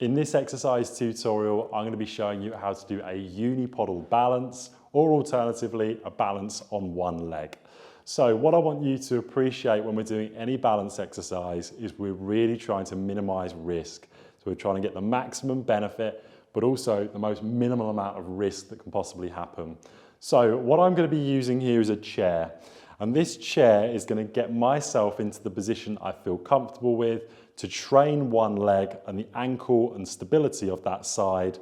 In this exercise tutorial, I'm going to be showing you how to do a unipodal balance, or alternatively, a balance on one leg. So what I want you to appreciate when we're doing any balance exercise is we're really trying to minimize risk. So we're trying to get the maximum benefit, but also the most minimal amount of risk that can possibly happen. So what I'm going to be using here is a chair. And this chair is going to get myself into the position I feel comfortable with to train one leg and the ankle and stability of that side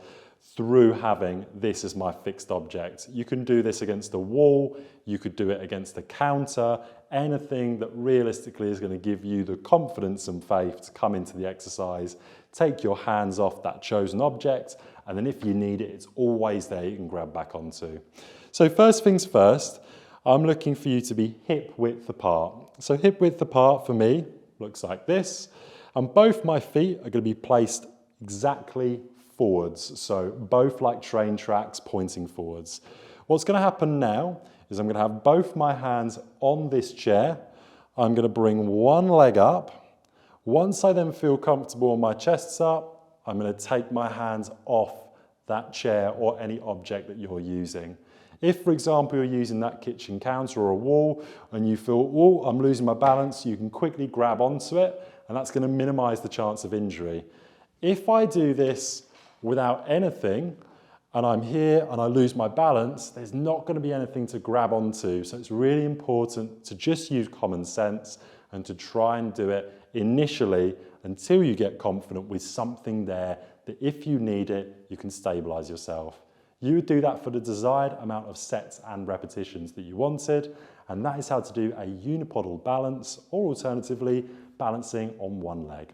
through having this as my fixed object. You can do this against a wall, you could do it against a counter, anything that realistically is going to give you the confidence and faith to come into the exercise, take your hands off that chosen object, and then if you need it, it's always there you can grab back onto. So first things first, I'm looking for you to be hip width apart. So hip width apart for me looks like this. And both my feet are going to be placed exactly forwards. So both like train tracks pointing forwards. What's going to happen now is I'm going to have both my hands on this chair. I'm going to bring one leg up. Once I then feel comfortable and my chest's up, I'm going to take my hands off that chair or any object that you're using. If, for example, you're using that kitchen counter or a wall and you feel, oh, I'm losing my balance, you can quickly grab onto it, and that's going to minimize the chance of injury. If I do this without anything and I'm here and I lose my balance, there's not going to be anything to grab onto. So it's really important to just use common sense and to try and do it initially until you get confident with something there that if you need it, you can stabilize yourself. You would do that for the desired amount of sets and repetitions that you wanted, and that is how to do a unipodal balance, or alternatively, balancing on one leg.